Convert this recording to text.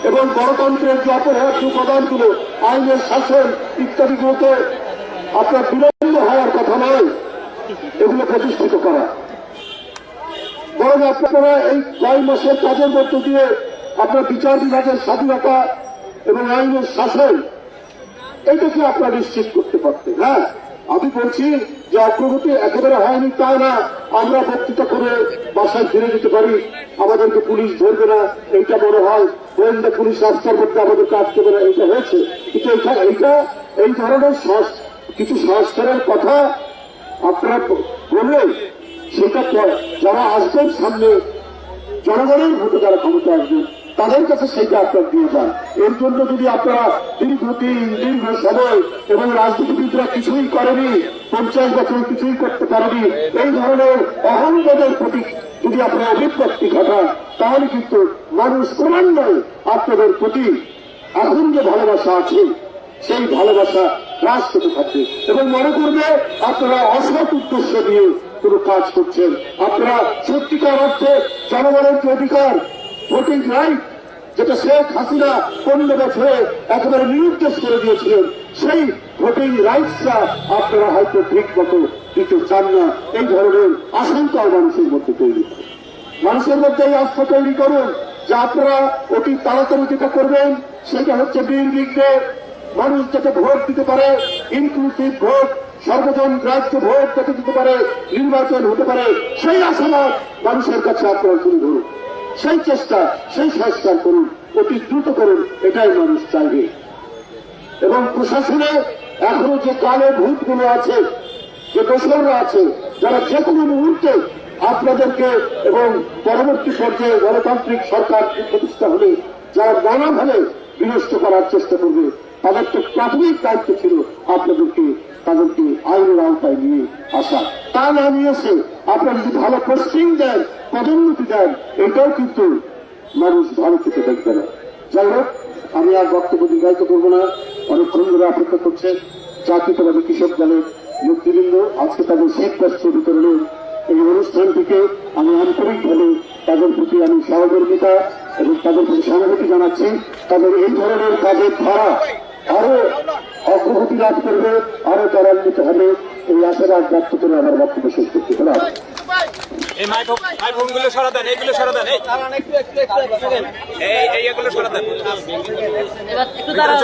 এবং গণতন্ত্রের যে অপরিহার্য উপাদানগুলো, আইনের শাসন ইত্যাদিগুলোতে আপনার বিলম্ব হওয়ার কথা নয়, এগুলো প্রতিষ্ঠিত করা। বরং আপনারা এই কয়েক মাসের কাজের মধ্য দিয়ে আপনার বিচার বিভাগের স্বাধীনতা এবং আইনের শাসন এটাকে আপনারা নিশ্চিত করতে পারতেন। হ্যাঁ, আমি বলছি যে অগ্রগতি একেবারে হয়নি তা না। আমরা বক্তৃতা করে বাসায় ফিরে যেতে পারি, আমাদেরকে পুলিশ ধরবে না এইটা মনে হয়, গোয়েন্দা পুলিশ রাস্তার মধ্যে আমাদেরকে আটকেবে না এইটা হয়েছে। কিন্তু এইটা এই ধরনের কিছু সংস্কারের কথা আপনারা বললেন, সেটা যারা আসবেন সামনে জনগণের ভোটে যারা ক্ষমতা আসবেন তাদের কাছে সেইটা আপনার দিয়ে যান। এর জন্য যদি আপনারা দীর্ঘদিন দীর্ঘ সময় এবং রাজনীতিবিদরা কিছুই করেনি, 50 বছর কিছুই করতে পারেনি, এই ধরনের অহংবোধের প্রতি যদি আপনারা অভিব্যক্তি ঘটান, তাহলে কিন্তু মানুষ ক্রমান্বয়ে আপনাদের প্রতি এখন যে ভালোবাসা আছে সেই ভালোবাসা হ্রাস পেতে থাকবে এবং মনে করবে আপনারা অসৎ উদ্দেশ্য দিয়ে কোন কাজ করছেন। আপনারা সত্যিকার অর্থে জনগণের যে অধিকার, ভোটিং রাইট, যেটা শেখ হাসিনা 15 বছরে একেবারে নিরুদ্দেশ করে দিয়েছিলেন, সেই ভোটিং রাইটসটা আপনারা হয়তো ঠিক মতো দিতে চান না। এই ধরনের আশঙ্কা মানুষের মধ্যে তৈরি করে, মানুষের মধ্যে এই আস্থা তৈরি করুন যে আপনারা অতি তাড়াতাড়ি যেটা করবেন সেটা হচ্ছে নির্বিঘ্নে মানুষ যাতে ভোট দিতে পারে, ইনক্লুসিভ ভোট, সর্বজন গ্রাহ্য ভোট যাতে দিতে পারে, নির্বাচন হতে পারে, সেই আশাবাদ মানুষের কাছে আপনারা তুলে ধরুন। সেই চেষ্টা, সেই সংস্কার করুন, অতি দ্রুত করুন, এটাই মানুষ চাইবে। এবং প্রশাসনে এখনো যে কালো ভূতগুলো আছে, যে দোসররা আছে, যারা যে কোনো মুহূর্তে আপনাদেরকে এবং পরবর্তী পর্যায়ে গণতান্ত্রিক সরকার প্রতিষ্ঠা হলে যারা নানাভাবে বিনষ্ট করার চেষ্টা করবে, তাদের তো প্রাথমিক দায়িত্ব ছিল তাদেরকে আইনের আওতায় নিয়ে আসা। তা না নিয়েছে আপনারা যদি ভালো পোস্টিং দেন, পদোন্নতি দেন, এটাও কিন্তু মানুষ ভালো থেকে দেখবে না। যাই হোক, আমি আর বক্তব্য দীর্ঘায়িত করবো না, অনেকক্ষণ ধরে অপেক্ষা করছে জাতীয়তাবাদী কৃষক দলের নেতৃবৃন্দ। আজকে তাদের শেষ বস্ত্র বিতরণের এই অনুষ্ঠানটিকে আমি আন্তরিকভাবে তাদের প্রতি আমি সহযোগিতা এবং তাদের প্রতি সংহতি জানাচ্ছি। তাদের এই ধরনের কাজের ধারা আরো অগ্রগতি লাভ করবে, আরো ত্বরান্বিত হবে, এই আশাবাদ ব্যক্ত করে আমার বক্তব্য শেষ করতে পারে। এই মাইক্রোফোনগুলো সরা দেন, এইগুলো সরা দেন, এইগুলো সরা দেন। একটু দাঁড়াও,